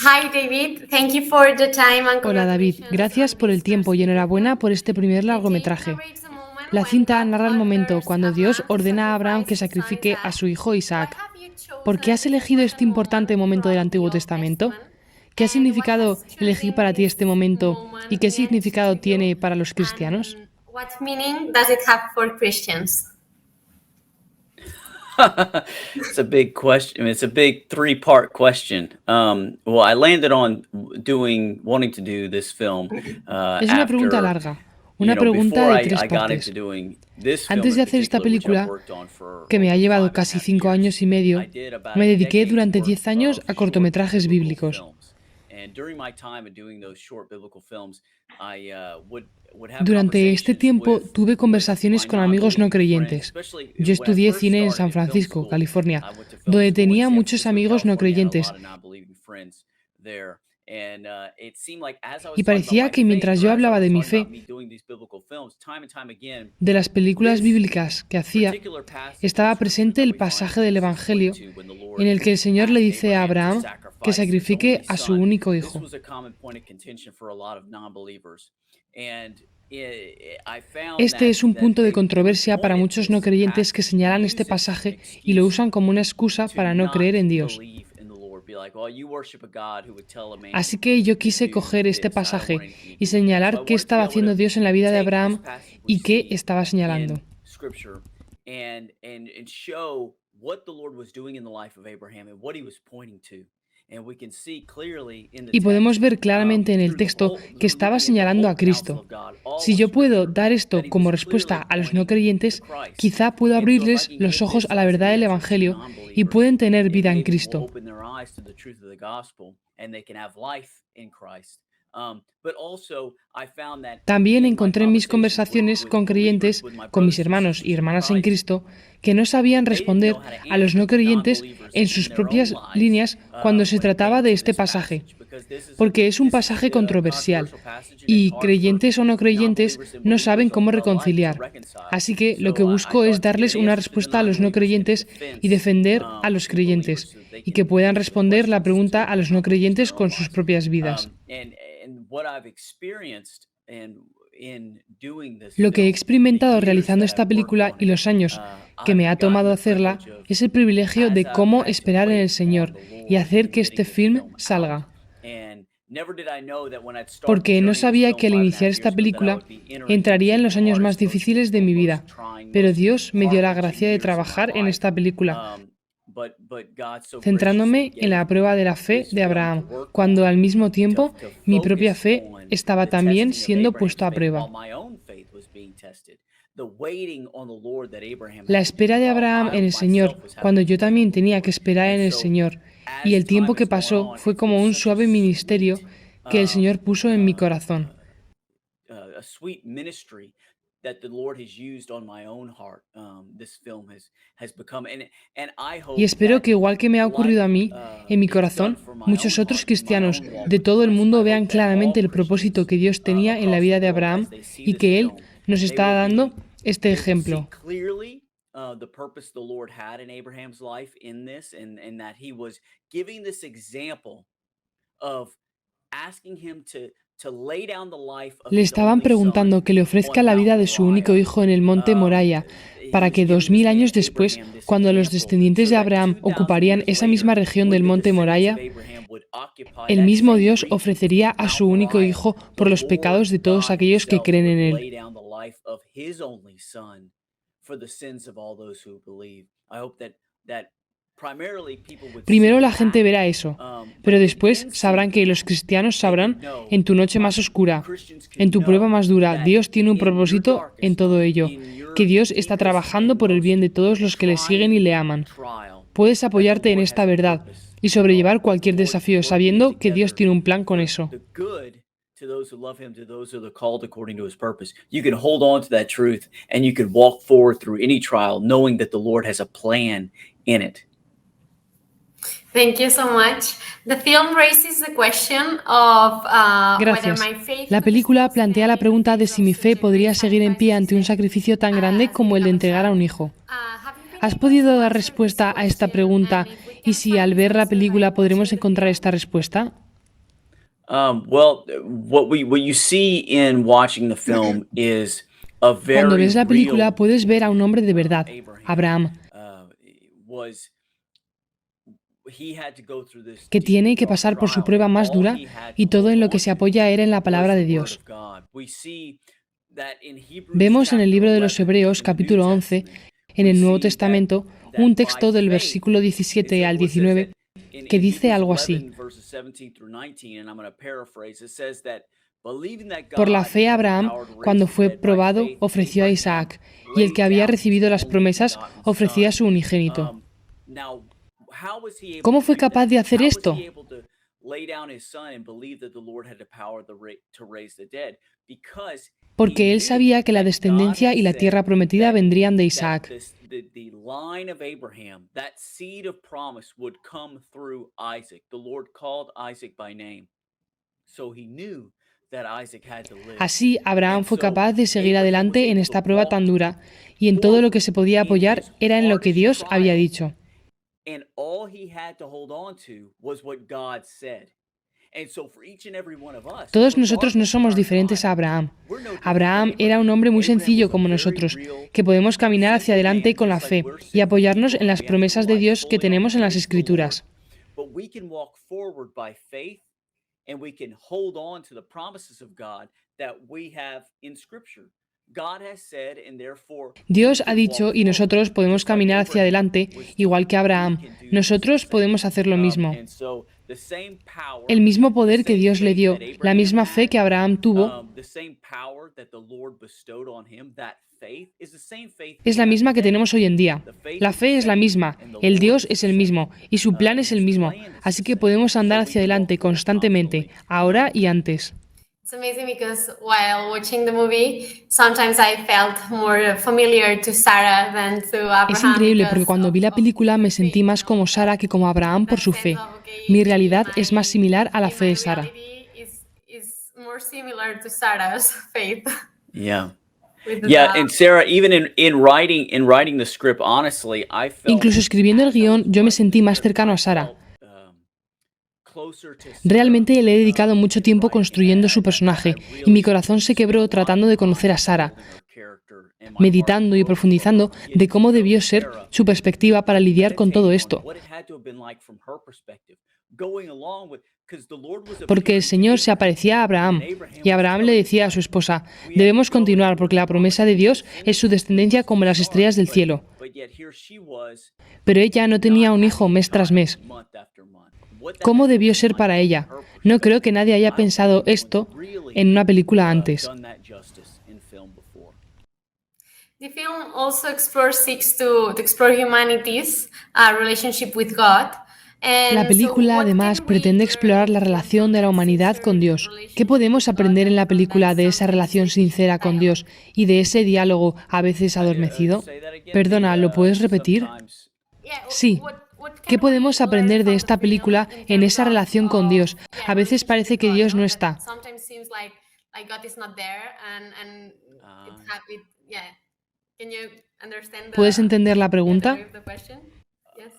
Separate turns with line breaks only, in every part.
Hi, David. Thank you for the time and
Hola David,
congratulations
gracias
on
por
this
el tiempo y enhorabuena por este primer
The tape
largometraje.
narrates a moment
La
when
cinta
God
narra el momento
orders
cuando Dios
Abraham to
ordena a Abraham que
sacrifice his son
sacrifique a
Isaac.
su hijo
Why
Isaac.
have you
¿Por qué
chosen
has
to
elegido
work
este
a
importante
moment
momento del
from the
Antiguo
Old
Testamento?
Testament?
¿Qué
And what
significado
has
elegir
choosing
para ti este
this
momento y
moment
qué
meant to
significado
you?
tiene para los cristianos?
And what meaning does it have for Christians?
It's a big question. I mean, it's a big three-part question. Well, I landed on wanting to do this film
Es una pregunta
after,
larga, una pregunta
before
de
I,
tres
I got into
partes.
doing this film
Antes
in
de hacer esta
particular, which I've
película,
worked on for
que me ha
over
llevado
five and a
casi
half
5 años
years.
y
I
medio,
did about
me
a
dediqué
decade's
durante
worth
10 años
of
a
short
cortometrajes
biblical
bíblicos.
films. And during my time of doing those short biblical films, I would have
Durante este
conversations
tiempo tuve
with
conversaciones
my
con amigos no
non-believing friends,
creyentes.
especially
Yo
when I
estudié
first
cine en
started
San
in film
Francisco,
school.
California,
I went to film
donde
school in
tenía
San
muchos
Francisco,
amigos no
California. I had a lot
creyentes.
of non-believing friends there. And it seemed like as I
Y
was talking about
parecía
my
que
faith,
mientras
or
yo
as I
hablaba
was
de mi
talking about
fe,
me doing these biblical films, time and time again,
de las películas
this
bíblicas que hacía,
particular passage in
estaba
Scripture
presente
that
el
we find in
pasaje del
Genesis
Evangelio
22, when the
en
Lord
el que el Señor le
asked
dice a
Abraham to
Abraham que
sacrifice his
sacrifique
only
a su
son.
único
This
hijo.
was a common point of contention for a lot of non-believers, and I found
Este es un
that
punto de
they would
controversia para
point at
muchos no
this
creyentes que
passage and
señalan
use
este
it as an
pasaje y lo
excuse
usan como una excusa
to
para no creer
not
en Dios.
believe in the Lord. Be like, well, you worship a God who would tell a man
Así que yo
to
quise
do
coger este
this. I don't want
pasaje
anything to
y
do with that. So I
señalar qué
wanted to be
estaba
able
haciendo
to
Dios en la vida de
take this
Abraham
passage we
y qué
see
estaba señalando.
in Scripture and show what the Lord was doing in the life of Abraham and what he was pointing to. And we can see clearly in the
Y podemos
text,
ver claramente en el texto que estaba
looking at the
señalando
whole
a
counsel
Cristo.
of God, all
Si
of
yo puedo
Scripture,
dar
that
esto
he
como
was
respuesta
clearly
a los no
pointing to
creyentes,
Christ.
quizá puedo
And so if I
abrirles
can
los
give
ojos
this
a la
as a
verdad del
message to
Evangelio y
non-believers,
pueden tener
it
vida en
maybe will
Cristo.
open their eyes to the truth of the gospel and they can have life in Christ. But also I found that
También
in my
encontré en mis
conversations
conversaciones con
believers,
creyentes,
with my
con mis
brothers and
hermanos y
sisters in
hermanas en
Christ,
Cristo, que no sabían
they didn't know
responder
how to
a los
answer
no
the
creyentes
non-believers
en
in
sus
their own
propias
lives
líneas cuando se
when it came
trataba de
to
este
this
pasaje,
passage, because
porque es un
this is
pasaje
a
controversial
controversial passage and it's
y
hard for
creyentes o no creyentes
non-believers and
no saben
believers
cómo
alike to
reconciliar.
reconcile.
Así que lo que
So I
busco es
thought to give
darles
an
una
answer to the
respuesta a los no
non-believers and a
creyentes y
defense
defender a los
to believers
creyentes
so that they
y que
can
puedan
answer the
responder la
questions
pregunta
to
a los no
accomplish
creyentes
their own
con sus
lives.
propias vidas.
And what I've experienced in doing this
Lo que he
film, the
experimentado
years
realizando
that I've
esta
worked
película
on
y
it,
los años que me
I've
ha
gotten
tomado
the
hacerla
privilege of,
es el privilegio
as
de
I've
cómo
had to
esperar en el
wait
Señor
on the
y
Lord
hacer
in
que
getting
este
this
film
film out.
salga.
And never did I know that when I'd start the
Porque no
journey of this
sabía
film
que al
5.5
iniciar
years
esta
ago that I
película
would be entering
entraría en
into
los
the
años más
hardest, most
difíciles de
difficult,
mi
most
vida,
trying,
pero
most
Dios me dio la
heart-wrenching
gracia de
years of my
trabajar en
life.
esta película,
But God so graciously
centrándome en
gave
la prueba
me
de la fe
this
de
film to
Abraham,
work
cuando
on,
al mismo
to
tiempo mi propia
focus
fe
on
estaba
the
también
testing of
siendo
Abraham's
puesta a
faith while
prueba.
my own faith was being tested. The waiting on the Lord that Abraham
La
had to do
espera de
while
Abraham
I
en el Señor,
myself was having
cuando
to
yo
wait
también
on the
tenía que
Lord.
esperar
And
en el
so
Señor. Y
as
el tiempo
time
que
has gone
pasó
on,
fue
it's been
como un
such a
suave ministerio
sweet
que el Señor
um,
puso en mi
uh,
corazón.
a sweet ministry that the Lord has used on my own heart. This film has become, and I
Y
hope
espero
that
que igual que me ha ocurrido a
like
mí, en mi
it's done
corazón,
for my
muchos
own
otros
heart in my
cristianos
own walk
de
with
todo el
Christ. I
mundo vean
hope that
claramente
all
el propósito
Christians
que Dios tenía en la
across the
vida de
world, as
Abraham
they see
y
this
que Él
film,
nos
they
está
will
dando este
they will see
ejemplo.
clearly the purpose the Lord had in Abraham's life in this, and that He was giving this example of asking him to lay down the life of
Le
his
estaban
only son
preguntando que le ofrezca
on
la
Mount
vida de su único
Moriah.
hijo en el monte Moriah,
He
para
was
que
giving this
2000
man
años después,
Abraham this
cuando los
example
descendientes
so
de
that
Abraham
2,000
ocuparían
years
esa misma
later,
región
when
del
the
monte
descendants of
Moriah,
Abraham would occupy
el
that
mismo
same
Dios
region,
ofrecería a
Mount
su único
Moriah,
hijo
the
por los
Lord
pecados de todos
God
aquellos que
himself
creen
would
en
lay
Él.
down the life of his only son for the sins of all those who believe. I hope that primarily people would
Primero
see
la gente
that,
verá eso,
but
pero
they
después
can see
sabrán que los
that.
cristianos
They
sabrán
can know,
en tu noche más oscura,
Christians
en
can
tu prueba
know
más dura,
that
Dios tiene un
in your
propósito en
darkest
todo
night,
ello,
in
que
your
Dios está
deepest
trabajando
and
por el
most
bien de todos los que le siguen y le
trying
aman.
trial,
Puedes
that the
apoyarte en
Lord
esta
has a
verdad
purpose
y
in it
sobrellevar
all. The
cualquier
Lord is
desafío
working it
sabiendo que Dios
together
tiene un plan con
for
eso.
the good to those who love him, to those who are called according to his purpose. You can hold on to that truth and you can walk forward through any trial knowing that the Lord has a plan in it.
Thank you so much. The film raises the question of whether
Gracias.
my faith
La
could
película
still
plantea
stand
la
in the
pregunta de
face
si
of
mi
such
fe
a great
podría seguir en
sacrifice
pie
as
ante un
this,
sacrificio tan grande
as we
como el de
have a
entregar a
child.
un hijo.
Have you been
¿Has
able to
podido dar
answer this
respuesta a esta
question?
pregunta?
And if we
Y
can
si
find
al
this
ver la
answer by
película podremos
watching the
encontrar
film.
esta respuesta.
What you see in watching the film is a
Cuando
very
ves la película
real
puedes ver a un hombre de verdad,
Abraham.
Abraham,
Was he had to go through this
que
deep
tiene
and
que
dark
pasar por su
trial,
prueba
and
más
all
dura
he had
y
to
todo
hold
en lo que
on
se
to
apoya era en la
was
palabra
the
de
word
Dios.
of God. We see that in Hebrews
Vemos en el
chapter
libro de los
11
Hebreos
in the New
capítulo 11,
Testament,
en
we
el Nuevo
see that
Testamento, un
by
texto del
faith,
versículo 17 al
what it says
19
that
que
in
dice
Hebrews
algo así.
11 verses 17 through 19, and I'm going to paraphrase, it says that believing that
Por la
God
fe
had the
Abraham,
power to raise
cuando
the
fue
dead, by
probado,
faith
ofreció a
Abraham
Isaac, y el
laid
que había
down his
recibido las
only
promesas
begotten
ofrecía a
son.
su unigénito.
Now, how was he able
¿Cómo
to
fue
do
capaz
that?
de hacer
How was
esto?
he able to lay down his son and believe that the Lord had the power to raise the dead? Because he
Porque él
knew
sabía que la
that God
descendencia
had
y la
said
tierra prometida
that
vendrían de
that
Isaac.
the line of Abraham, that seed of promise, would come through Isaac. The Lord called Isaac by name, so he knew that Isaac had to live.
Así, Abraham
And
fue
so
capaz de seguir
Abraham was
adelante en
able to
esta prueba tan
walk
dura, y en todo lo que
forward
se podía
in
apoyar
his
era en lo que
hardest
Dios había
trials,
dicho.
and all he had to hold on to was what God said. And so for each and every one of us,
Todos nosotros no
regardless of
somos
our
diferentes a
trials,
Abraham.
we're no different than
Abraham era un
Abraham.
hombre muy
Abraham was
sencillo
a
como
very
nosotros,
real,
que podemos caminar hacia
simple
adelante
man,
con la
just like
fe
we're
y
sinful
apoyarnos
people,
en
and
las
we have to
promesas de
rely
Dios que
fully on the
tenemos en las
grace of the Lord.
Escrituras.
But we can walk forward by faith, and we can hold on to the promises of God that we have in Scripture. God has said, and therefore we
Dios ha
can walk
dicho y
forward,
nosotros podemos
just like
caminar hacia
Abraham
adelante,
was
igual
doing.
que
We
Abraham.
can do just the
Nosotros
same.
podemos hacer lo mismo.
And so the same power,
El mismo
the
poder que
same
Dios le
faith
dio,
that
la
Abraham
misma fe
had,
que Abraham tuvo,
the same power that the Lord bestowed on him, that faith is the same faith
es
we
la
have
misma que
today.
tenemos hoy en día.
The faith
La
is the
fe es la
same,
misma,
and the
el
Lord
Dios
is the
es el
same,
mismo, y su plan
and
es el
His
mismo.
plan is the
Así que
same.
podemos
So
andar
we
hacia
can walk
adelante
forward
constantemente,
confidently.
ahora y antes.
It's amazing because while watching the movie, sometimes I felt more familiar to Sarah than to
Es
Abraham
increíble porque
because
cuando vi la
of
película
the
me
faith,
sentí más como Sara que como Abraham por
that
su
sense
fe.
of okay,
Mi realidad es más similar a la
in
fe
my
de Sara.
reality is more similar to Sarah's faith.
Yeah.
With
Yeah,
the
and Sarah, even in writing the script, honestly, I felt
Incluso escribiendo el
as I was
guión yo me
writing the
sentí más
script,
cercano
I
a Sara.
felt closer to Sarah
Realmente le he dedicado mucho
in
tiempo
writing.
construyendo su
I
personaje y
really
mi corazón se
spent a
quebró
lot
tratando
of
de conocer a
time
Sara,
building her character, and my heart
meditando y
broke for
profundizando
her,
de
getting
cómo
to know
debió ser
Sarah
su perspectiva para lidiar con todo
meditating on
esto.
what it had to have been like from her perspective, going along with, because the Lord was
Porque el
appearing to
Señor se
Abraham,
aparecía a
and
Abraham,
Abraham
y
was
Abraham le
telling his
decía a su
wife,
esposa,
we have to
debemos
go, and the
continuar
Lord
porque
has
la promesa
promised
de
me to
Dios es
finish
su descendencia
through
como las
the
estrellas del
stars.
cielo.
But yet here she was
Pero ella no tenía
not
un hijo
having a
mes tras
child
mes.
month after month. What that
¿Cómo
had to have
debió
been
ser
like
para
from
ella?
her
No creo que
perspective,
nadie haya
I don't think
pensado
anyone's
esto
really
en una película antes.
done that justice in film before.
The film also seeks to explore humanity's relationship with God.
La
And so
película
what
además
can we
pretende explorar
learn
la relación de la
that
humanidad con
sincere
Dios. ¿Qué
relationship
podemos
with God
aprender en
and
la
from that
película de esa
sometimes
relación
tricky
sincera con
dialogue?
Dios y de ese diálogo a veces adormecido?
Say that again.
Perdona, ¿lo puedes repetir?
Sometimes.
Yeah,
Sí.
what
¿Qué
can we
podemos
learn
aprender de
from the
esta
film
película
in
en
terms
esa relación con Dios? A veces
relationship
parece
with
que
God,
Dios no
That
está.
sometimes seems like God is not there and yeah. Can you understand
¿Puedes entender la
the
pregunta?
way of the question? Yes.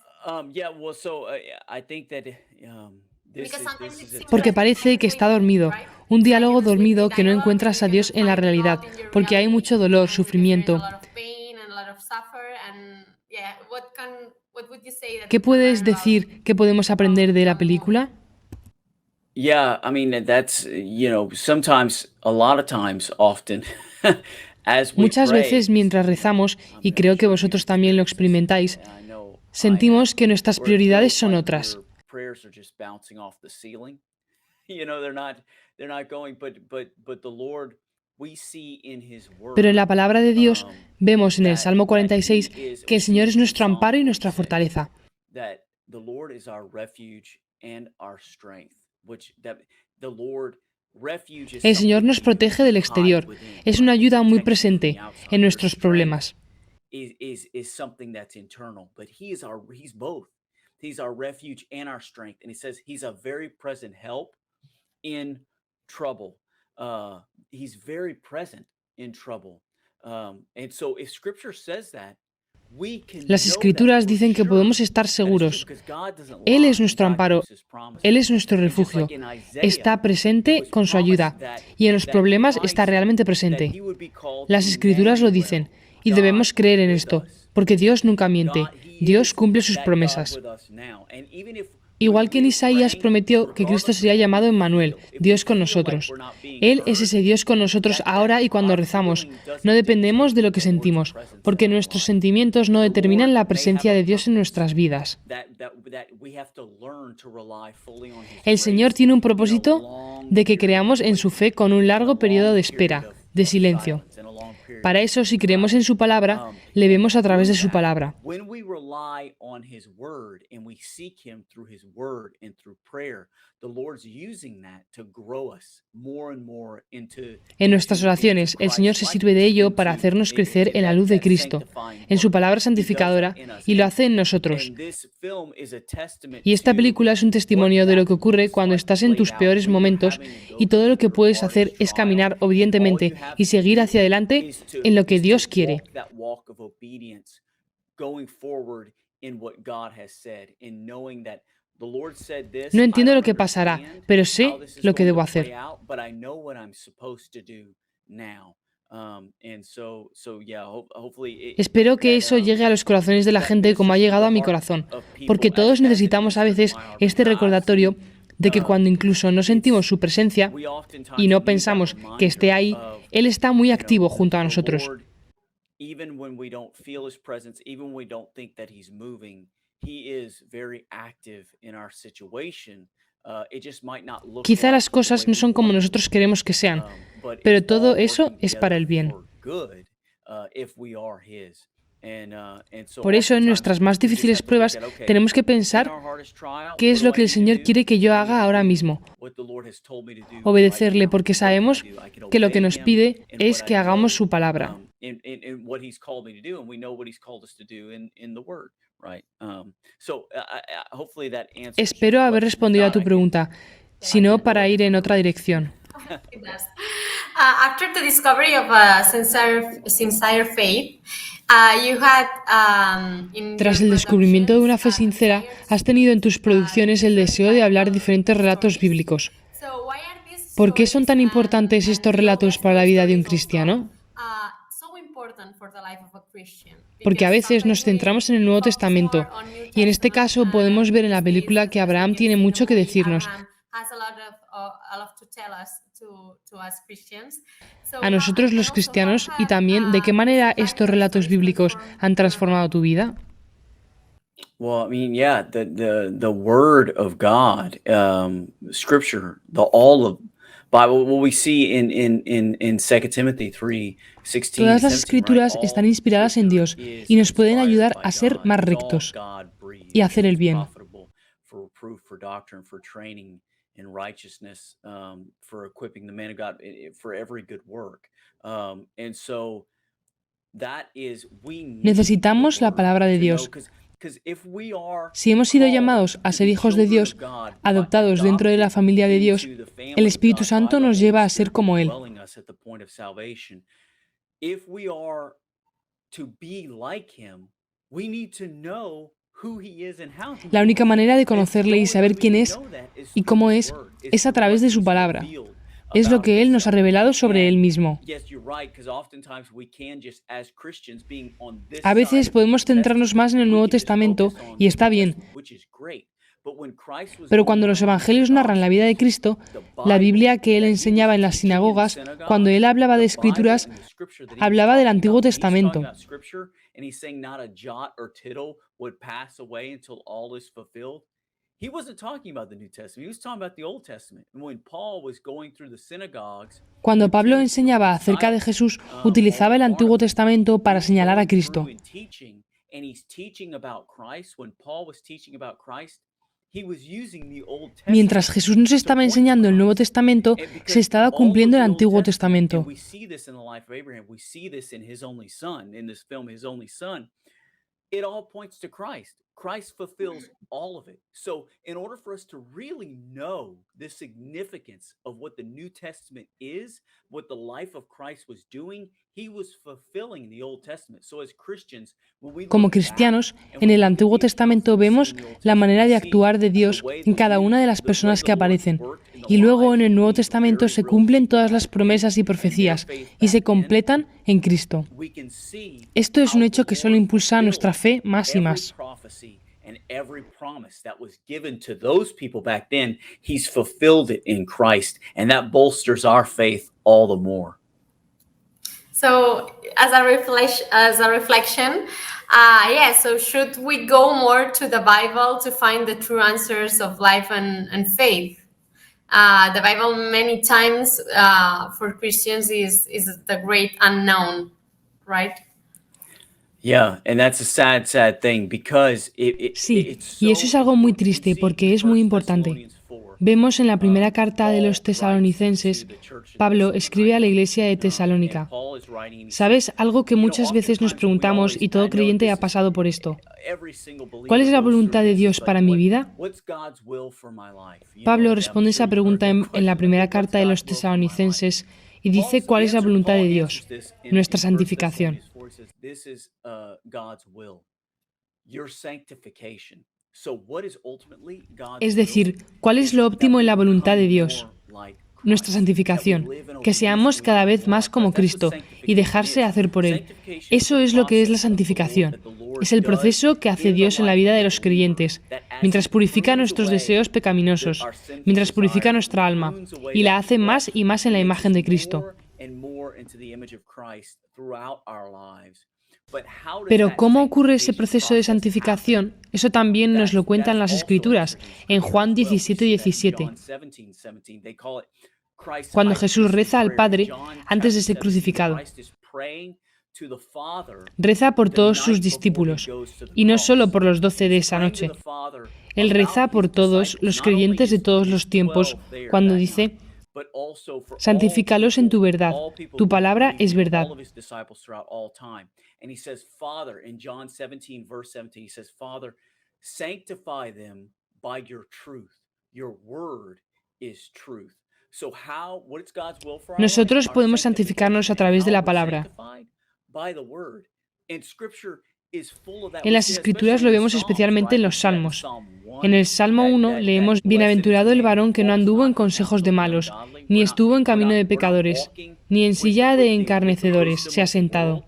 Yeah. Well, so I think that this
Because
is
sometimes
this
it
is a
seems
Porque
tough.
like you're
parece que
just
está
waiting,
dormido.
right?
Un
It's like
diálogo
you're just waiting
dormido que no
dialogue and
encuentras
you
a Dios
cannot
en la
find
realidad,
God in your
porque hay
reality,
mucho dolor,
and because there's a
sufrimiento.
lot of pain and a lot of suffer and yeah, what would you say that
¿Qué
we can
puedes
learn
decir que podemos aprender de la
from the movie?
película?
Yeah, I mean that's sometimes, a lot of times, often, as we
Muchas veces
pray,
mientras rezamos, y
I'm
creo que
sure you've
vosotros también lo
experienced this,
experimentáis,
and I know I have,
sentimos que nuestras
where it
prioridades
feels
son
like
otras.
your prayers are just bouncing off the ceiling. They're not going, but the Lord, we see in His
Pero en la
Word,
palabra de Dios vemos en el
that
Salmo
that
46
He is.
que
We
el Señor
see
es
in
nuestro
Psalm
amparo y nuestra
46
fortaleza.
that the Lord is our refuge and our strength, which that the Lord refuge is
El Señor
something
nos
that you can
protege del
hide
exterior.
within,
Es una
right? It
ayuda muy
protects you from
presente
the outside.
en
Your
nuestros
strength
problemas.
is something that's internal, but he's both. He's our refuge and our strength. And he says he's a very present help in trouble. He's very present in trouble. And so if scripture says that,
Las Escrituras dicen que podemos estar seguros. Él es nuestro amparo, Él es nuestro refugio. Está presente con su ayuda y en los problemas está realmente presente. Las Escrituras lo dicen y debemos creer en esto, porque Dios nunca miente. Dios cumple sus promesas. Igual que en Isaías prometió que Cristo sería llamado Emmanuel, Dios con nosotros. Él es ese Dios con nosotros ahora y cuando rezamos. No dependemos de lo que sentimos, porque nuestros sentimientos no determinan la presencia de Dios en nuestras vidas. El Señor tiene un propósito de que creamos en su fe con un largo periodo de espera, de silencio. Para eso, si creemos en su palabra, le vemos a través de su palabra. En nuestras oraciones, el Señor se sirve de ello para hacernos crecer en la luz de Cristo, en su palabra santificadora, y lo hace en nosotros. Y esta película es un testimonio de lo que ocurre cuando estás en tus peores momentos y todo lo que puedes hacer es caminar obedientemente y seguir hacia adelante en lo que Dios quiere. No entiendo lo que pasará, pero sé lo que debo hacer. Espero que eso llegue a los corazones de la gente como ha llegado a mi corazón, porque todos necesitamos a veces este recordatorio de que cuando incluso no sentimos su presencia y no pensamos que esté ahí, Él está muy activo junto a nosotros. Quizá las cosas no son como nosotros queremos que sean, pero todo eso es para el bien. Por eso, en nuestras más difíciles pruebas, tenemos que pensar qué es lo que el Señor quiere que yo haga ahora mismo. Obedecerle, porque sabemos que lo que nos pide es que hagamos su palabra. Espero haber respondido a tu pregunta, si no, para ir en otra dirección.
It does. After the discovery of sincere faith, you had in
Tras
your
el descubrimiento de una fe
productions,
sincera, has tenido en tus producciones el deseo de hablar diferentes relatos bíblicos.
So why are these
¿Por qué son tan
stories,
importantes estos
and
relatos para la vida de un
stories also,
cristiano?
so important for the life of a Christian?
Porque a
Because
veces nos
sometimes we
centramos en el Nuevo
focus
Testamento,
more on New
y en este
Testament,
caso podemos ver en la
these days,
película que
as we
Abraham
can
tiene
see in the
mucho que
movie,
decirnos.
Abraham has a lot to tell us to us Christians. So,
A nosotros
and
los
also,
cristianos,
how
y también de qué manera estos relatos bíblicos han transformado tu vida.
Well, I mean, yeah, the word of God, scripture, all of Bible, what we see in 2 Timothy 3:16
Todas
and
las
17, right?
escrituras están
All
inspiradas en Dios
scripture
y
is
nos pueden
inspired
ayudar
by
a ser
God.
más
It's all
rectos
God-breathed,
y a hacer el
it's
bien.
profitable for reproof, for doctrine, for training in righteousness, for equipping the man of God, for every good work. And so that is, we need the
Necesitamos la
word
palabra de
to know,
Dios.
because if we are
Si hemos sido
called
llamados a
to
ser
be
hijos de
children
Dios,
of God,
adoptados dentro de la
adopted
familia de Dios,
into the family
el
of
Espíritu
God
Santo
by the
nos
Holy
lleva a ser
Spirit
como Él.
indwelling us at the point of salvation, if we are to be like Him, we need to know who He is and how He
La única
is.
manera de
And the
conocerle y
only
saber
way we
quién
can
es
know that is
y
through
cómo
His
es
word, is
a
through
través de
what
su
He's
palabra.
revealed
Es lo
about
que Él nos ha
Himself.
revelado sobre Él
And
mismo.
yes, you're right, because oftentimes we can just, as Christians, being on this
A
side
veces
of the
podemos
New
centrarnos
Testament,
más en el
we
Nuevo
can just
Testamento
focus on
y
the
está
New
bien.
Testament, which is great. But when Christ was
Pero
going
cuando los
around with the
evangelios narran la vida de
Gospels,
Cristo,
the
la
Bible
Biblia que Él
that He
enseñaba
was
en las
teaching in the
sinagogas, cuando
synagogues,
Él hablaba de
the
escrituras,
Bible and the scripture that He was
hablaba del
talking
Antiguo
about, when He's talking
Testamento.
about scripture and He's saying not a jot or tittle would pass away until all is fulfilled, He wasn't talking about the New Testament. He was talking about the Old Testament. And when Paul was going through the synagogues
Cuando
with
Pablo
Timothy,
enseñaba
with
acerca de
Silas,
Jesús,
along
utilizaba el
with
Antiguo
Barnabas,
Testamento
he
para
was
señalar a
going
Cristo.
through and teaching, and he's teaching about Christ. When Paul was teaching about Christ, he was using the Old
Mientras
Testament
Jesús nos
to
estaba
point to
enseñando el Nuevo
Christ.
Testamento,
And
se
because
estaba
all of
cumpliendo el
the Old
Antiguo
Testament,
Testamento.
and we see this in the life of Abraham, we see this in his only son, in this film, his only son, it all points to Christ. Christ fulfills all of it. So, in order for us to really know the significance of what the New Testament is, what the life of Christ was doing, he was fulfilling the Old Testament. So, as Christians, when we
Como
look back
cristianos,
and
en
we
el
look at
Antiguo
the
Testamento
apostles
vemos
in the Old
la manera
Testament,
de
we see
actuar de
the
Dios
way
en
the
cada una de las
the way
personas
the
que
Lord
aparecen.
worked in the
Y luego
lives
en el
of
Nuevo
these
Testamento
very
se
real
cumplen
people
todas las
back then
promesas y
and their
profecías
faith
y se
back then.
completan en Cristo.
We can see
Esto es un
how
hecho
the
que solo
Lord
impulsa nuestra
fulfilled
fe más y
every
más.
prophecy and every promise that was given to those people back then. He's fulfilled it in Christ, and that bolsters our faith all the more.
So, as a reflection, yeah. So, should we go more to the Bible to find the true answers of life and faith? The Bible, many times, for Christians, is the great unknown, right?
Yeah, and that's a sad, sad thing because
Sí,
it's
y eso
so
es algo muy
important. We
triste
see
porque
in
es muy
1
importante.
Thessalonians 4,
Vemos en la primera carta de los
Paul writes
tesalonicenses,
to the church in
Pablo escribe a la iglesia de
and
Tesalónica.
Paul is writing and he
¿Sabes?
says,
Algo que
you know,
muchas veces nos
oftentimes we
preguntamos
always,
y todo
I know
creyente
this
ha
is
pasado por esto.
every single believer
¿Cuál es la
goes through
voluntad de
this.
Dios
It's
para
like,
mi vida?
what's God's will for my life? You
Pablo
know,
responde
I'm
esa
sure you've heard
pregunta
that
en la
question.
primera
What's
carta de los
God's will for my life?
tesalonicenses y dice cuál es la voluntad de Dios, nuestra santificación.
This is God's will, your sanctification. So what is ultimately God's
Es
will?
decir, ¿cuál es
Is
lo
that
óptimo
we
en la voluntad de
become
Dios?
more like
Nuestra
Christ,
santificación,
that we live in
que seamos
obedience to
cada
the
vez
will
más
of
como
Christ. That's what
Cristo y dejarse
sanctification
hacer por Él.
Sanctification is
Eso
the
es lo que es la
process of the Lord
santificación.
that the Lord
Es el
does
proceso que hace
in the
Dios en la
life
vida
of
de
the
los
believer,
creyentes,
that as
mientras
he
purifica
prunes
nuestros
away
deseos pecaminosos,
our sinful
mientras purifica
desires,
nuestra alma
prunes away
y la
that
hace más
flesh,
y más en la
makes
imagen
us
de Cristo.
more and more into the image of Christ throughout our lives. But how does
Pero
that
¿cómo ocurre ese
sanctification
proceso de
process happen?
santificación? Eso también nos lo cuentan las
That's also
Escrituras,
answered in
en
Scripture
Juan
as well. We
17,
see that in
17.
John 17:17. They call it Christ's
Cuando
high
Jesús
priestly
reza al
prayer.
Padre
John
antes de
chapter
ser
17,
crucificado.
Christ is praying to the Father
Reza por
the
todos sus
night before he
discípulos,
goes to the
y no solo
cross.
por los 12 de
He's
esa
praying to
noche.
the Father
Él reza
about
por
his
todos
disciples,
los
not only
creyentes de
his
todos los tiempos,
12 there
cuando
that
dice,
night, but also for all
santifícalos en tu
people,
verdad,
all people
tu
who
palabra
believe in
es
him,
verdad.
all of his disciples throughout all time. And he says, Father, in John 17, verse 17, he says, Father, sanctify them by your truth. Your word is truth. So what is God's will for our life?
Nosotros
Our
podemos
sanctification.
santificarnos a través de
How
la
we're
palabra.
sanctified? By the word. And Scripture is full of that.
En
We
las
see that
Escrituras
especially
lo
in the
vemos
Psalms,
especialmente
right?
en
We
los
see that in
Salmos.
Psalm 1,
En el Salmo 1
that
leemos,
blessed is
bienaventurado
the
el
man
varón que no
walks
anduvo
not
en
in the
consejos
counsel
de
of the
malos,
ungodly.
ni estuvo en camino de pecadores,
walking
ni en
with
silla de
the
encarnecedores
wisdom
se ha
of the
sentado,
world,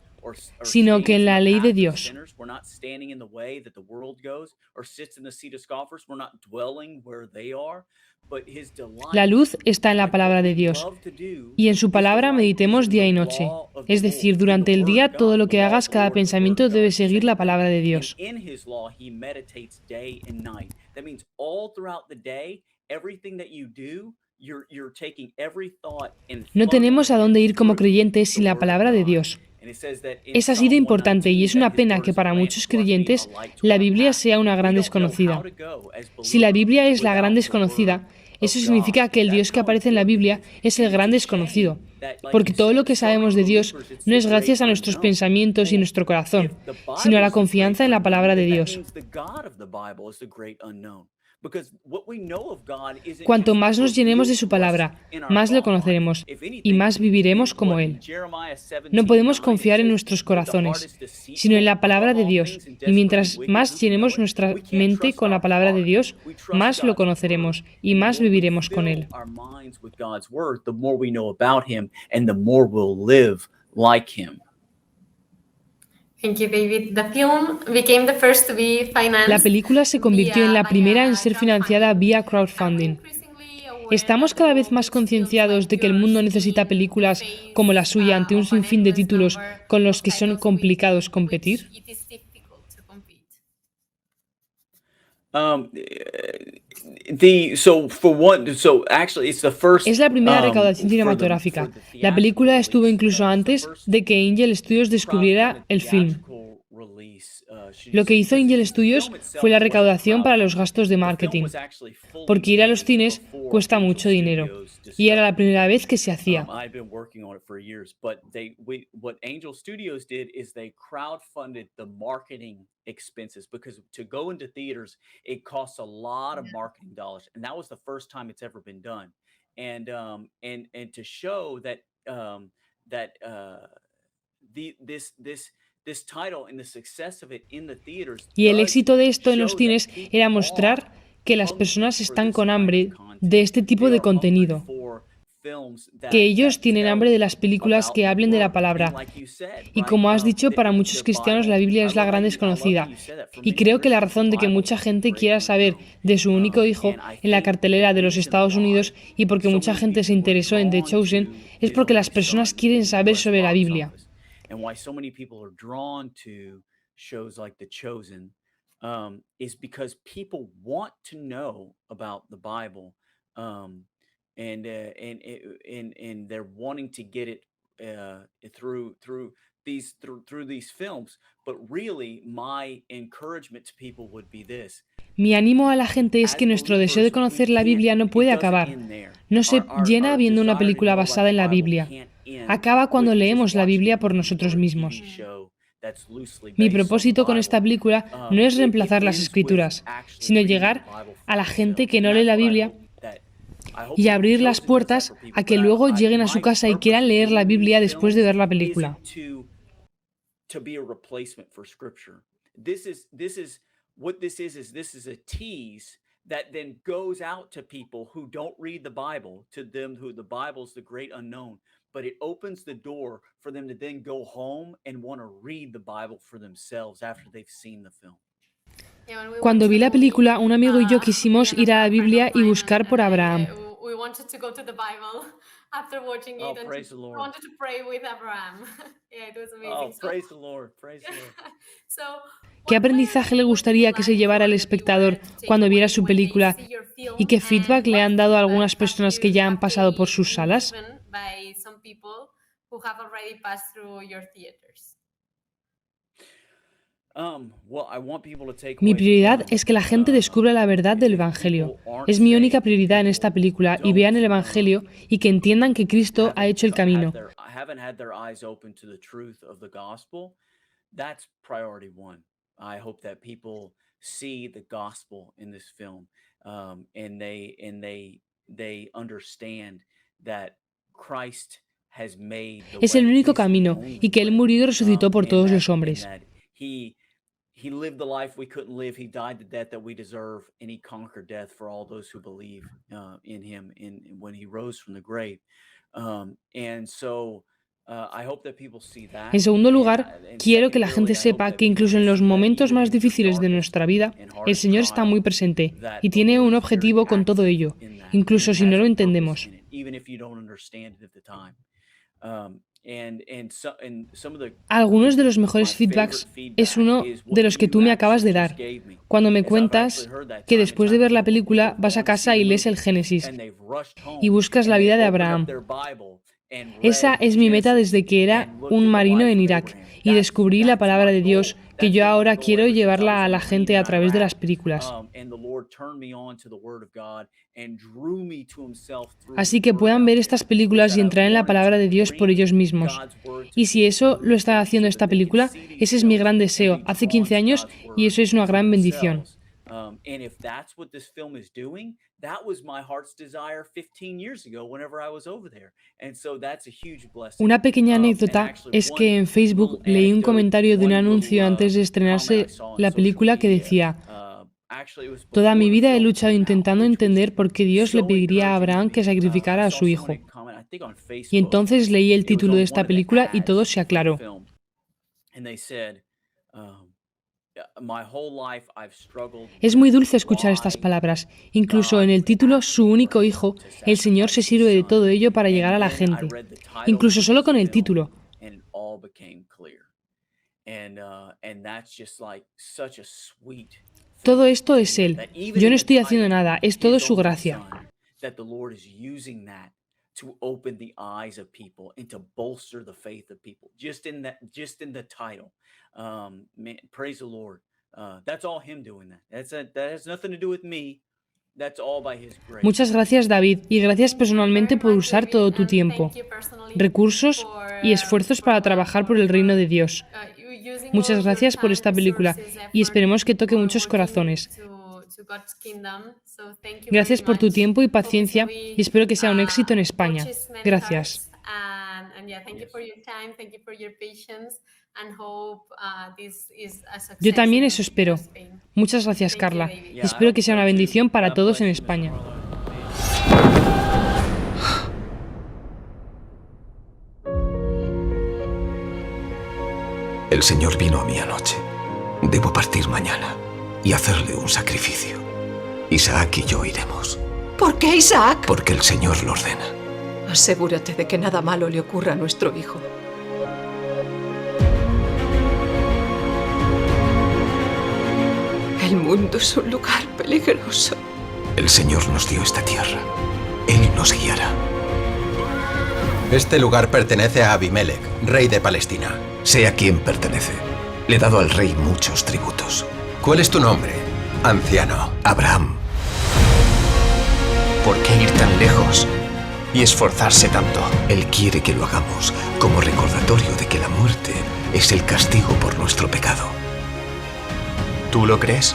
or
sino que
stands
en
in
la
the
ley de
path of
Dios.
sinners. We're not standing in the way that the world goes, or sits in the seat of scoffers. We're not dwelling where they are. But his delight,
La luz está en la
like what
palabra de
we
Dios,
love to do,
y en su
his
palabra
delight is
meditemos
in
día
the
y noche.
law of
Es
the
decir,
Lord, in
durante
the
el
word
día
of
todo
God.
lo
The
que
law of
hagas,
the
cada
Lord is the word
pensamiento
of
debe
God.
seguir la
Same
palabra
thing.
de
And
Dios.
in his law he meditates day and night. That means all throughout the day, everything that you do, you're taking every thought and
No tenemos a
funneling
dónde
it
ir como
through
creyentes
the
sin la
word of
palabra de
God.
Dios.
And it says that in
Es así de
Psalm
importante y
119
es una
that his
pena
word
que
is a
para
lamp
muchos
to our feet, a
creyentes
light to
la
our
Biblia
path.
sea una gran
We don't know how
desconocida.
to go as
Si la
believers
Biblia es la gran
without the
desconocida,
word
eso
of
significa
God.
que el Dios
That's
que
how
aparece en la
important it
Biblia
is.
es el
And it's
gran
a
desconocido,
shame that, like
porque
you
todo lo
said,
que
some
sabemos de Dios
believers, it's
no
the
es
great
gracias a nuestros
unknown.
pensamientos y
Well,
nuestro corazón,
if the
sino a
Bible
la
is the great
confianza en la
unknown,
palabra de
then that
Dios.
means the God of the Bible is the great unknown. Because what we know of God isn't
Cuanto
just
más nos llenemos de
revealed
su
to us
palabra,
in our
más lo
thought life.
conoceremos
If
y
anything,
más viviremos como
what
Él.
in Jeremiah
No
17:9
podemos
it
confiar en
says
nuestros
that the heart
corazones,
is
sino en
deceitful
la palabra
above
de
all
Dios,
things and
y
desperately
mientras
wicked.
más
Who can know
llenemos
it?
nuestra
We can't
mente
trust
con la
our
palabra de
heart.
Dios,
We trust
más lo
God's word.
conoceremos y
And the
más
more we
viviremos con
fill
Él.
our minds with God's word, the more we know about him and the more we'll live like him.
Thank you, David. The film became the first to be
La
financed
película se convirtió en la primera en ser financiada vía crowdfunding. ¿Estamos cada vez más concienciados de que el mundo necesita películas como la suya ante un sinfín de títulos con los que son complicados competir? Es la primera recaudación cinematográfica. La película estuvo incluso antes de que Angel Studios descubriera el film. Lo que hizo Angel Studios fue la recaudación para los gastos de marketing, porque ir a los cines cuesta mucho dinero, y era la primera vez que se hacía.
I've been working on it for years, but what Angel Studios did is they crowdfunded the marketing expenses because to go into theaters, it costs a lot of marketing dollars, and that was the first time it's ever been done. And to show that that this title and the success of it in the theaters
Y el
does
éxito de esto en los
show that
cines
people
era mostrar
are
que las
hungry
personas
for
están
this
con
kind of
hambre
content.
de este tipo
They
de
are hungry
contenido,
for films
que ellos
that
tienen
tell
hambre de las películas
about
que
the
hablen de la
word. And
palabra.
like you said,
Y
right?
como has dicho, para muchos
The
cristianos la
Bible,
Biblia
I
es la
love
gran
how
desconocida.
you said that. For
Y
many
creo que la
Christians, the
razón de que
Bible
mucha
is the
gente
great
quiera saber
unknown.
de su único hijo
And I
en la
think the
cartelera de los
reason
Estados Unidos
why
y porque
so
mucha
many
gente se
people were
interesó en The
drawn
Chosen
to
es
His
porque
Only
las personas
Son
quieren
in the
saber
US
sobre la
box
Biblia.
office, and why so many people are drawn to shows like The Chosen, is because people want to know about the Bible, um, and they're wanting to get it through these films. But really, my encouragement to people would be this:
Mi ánimo a la gente es
as
que nuestro deseo de
believers, we
conocer la
can't.
Biblia no
It
puede
doesn't
acabar.
end there.
No se llena
Our
viendo una
desire to
película
know about
basada
the
en la
Bible
Biblia.
can't end
Acaba cuando
with just
leemos la
watching
Biblia
a
por
movie
nosotros
or a
mismos.
TV show that's loosely
Mi
based on the
propósito con esta
Bible.
película no es
It
reemplazar las
ends with
escrituras,
actually
sino
reading the
llegar
Bible for
a la gente
yourself.
que no
And
lee
that's
la
what I
Biblia
hope that
y
The
abrir las
Chosen does that
puertas
for
a
people.
que
But
luego lleguen a
my
su casa y
purpose
quieran leer la
doing
Biblia
these
después de
films
ver la película.
isn't to be a replacement for Scripture. This is what this is a tease that then goes out to people who don't read the Bible, to them who the Bible's the great unknown, but it opens the door for them to then go home and want to read the Bible for themselves after they've seen the film.
Yeah, when we
Cuando
watched
vi
the
la
movie,
película, un amigo y yo
me
quisimos
and
ir a la
a friend
Biblia
of
y
mine
buscar por Abraham.
we wanted to go to the Bible after watching
Oh,
it, and
praise the
we
Lord.
wanted to pray with Abraham. Yeah, it was
Oh,
amazing. So,
praise the Lord. Praise the Lord.
so
¿Qué
what
aprendizaje le
would you
gustaría que se
like
llevara
for
el
the
espectador
viewer to take
cuando viera
away
su
when they
película?
see your film?
¿Y qué feedback
And
le
what
han dado a
feedback
algunas personas que ya han pasado por sus
been
salas?
given by some people who have already passed through your theaters?
Well, I want people to take
Mi
away the
prioridad
film.
es que la gente descubra la verdad del Evangelio. Es mi única prioridad en esta película y vean el Evangelio y que entiendan que Cristo ha hecho el camino.
Haven't had their eyes open to the truth of the gospel. That's priority one. I hope that people see the gospel in this film, and they understand that Christ has made the
Es el
way.
único
He's the
camino
only
y que Él
way.
murió y resucitó por
And
todos
that-
los hombres.
and that he lived the life we couldn't live. He died the death that we deserve, and he conquered death for all those who believe in him. When he rose from the grave, and so I hope that people see that.
En segundo lugar,
And
quiero que la
secondarily,
gente
I hope
sepa
that
que
people
incluso en los
see that
momentos
even
más
in your
difíciles de
darkest
nuestra vida,
and
el
hardest
Señor está muy
trial,
presente
that
y
the
tiene
Lord
un
is very
objetivo con todo
active
ello,
in that,
incluso
and
si no
has
lo
a purpose
entendemos.
in it, even if you don't understand it at the time. And some of the
Algunos de los mejores feedbacks es uno de los que tú me acabas de dar, cuando me cuentas que después de ver la película vas a casa y lees el Génesis y buscas la vida de Abraham. Esa es mi meta desde que era un marino en Irak y descubrí la palabra de Dios que yo ahora quiero llevarla a la gente a través de las películas. Así que puedan ver estas películas y entrar en la palabra de Dios por ellos mismos. Y si eso lo está haciendo esta película, ese es mi gran deseo, hace 15 años, y eso es una gran bendición.
And if that's what this film is doing, that was my heart's desire 15 years ago whenever I was over there. And so that's a huge blessing.
Una pequeña anécdota es que en Facebook leí un comentario de un anuncio antes de estrenarse la película que decía: toda mi vida he luchado intentando entender por qué Dios le pediría a Abraham que sacrificara a su hijo. Y entonces leí el título de esta película y todo se aclaró. Es muy dulce escuchar estas palabras. Incluso en el título, su único hijo, el Señor se sirve de todo ello para llegar a la gente. Incluso solo con el título. Todo esto es Él. Yo no estoy haciendo nada, es todo su gracia.
to open the eyes of people and to bolster the faith of people. Just in the title. Man, praise the Lord. That's all him doing that. That has nothing to do with me. That's all by his grace.
Muchas gracias, David, y gracias personalmente por usar todo tu tiempo, recursos y esfuerzos para trabajar por el reino de Dios. Muchas gracias por esta película y esperemos que toque muchos corazones. Gracias por tu tiempo y paciencia y espero que sea un éxito en España. Gracias. Yo también eso espero. Muchas gracias, Carla. Y espero que sea una bendición para todos en España.
El Señor vino a mí anoche. Debo partir mañana y hacerle un sacrificio. Isaac y yo iremos.
¿Por qué, Isaac?
Porque el Señor lo ordena.
Asegúrate de que nada malo le ocurra a nuestro hijo. El mundo es un lugar peligroso.
El Señor nos dio esta tierra. Él nos guiará.
Este lugar pertenece a Abimelech, rey de Palestina.
Sé a quién pertenece. Le he dado al rey muchos tributos.
¿Cuál es tu nombre, anciano?
Abraham.
¿Por qué ir tan lejos y esforzarse tanto?
Él quiere que lo hagamos como recordatorio de que la muerte es el castigo por nuestro pecado.
¿Tú lo crees?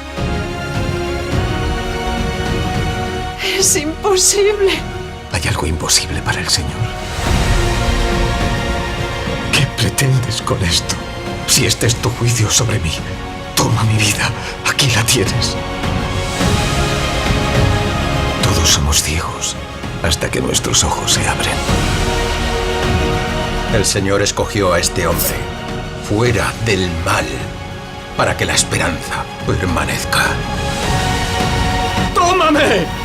Es imposible.
¿Hay algo imposible para el Señor? ¿Qué pretendes con esto? Si este es tu juicio sobre mí, toma mi vida, aquí la tienes. Todos somos ciegos hasta que nuestros ojos se abren.
El Señor escogió a este hombre fuera del mal para que la esperanza permanezca.
¡Tómame!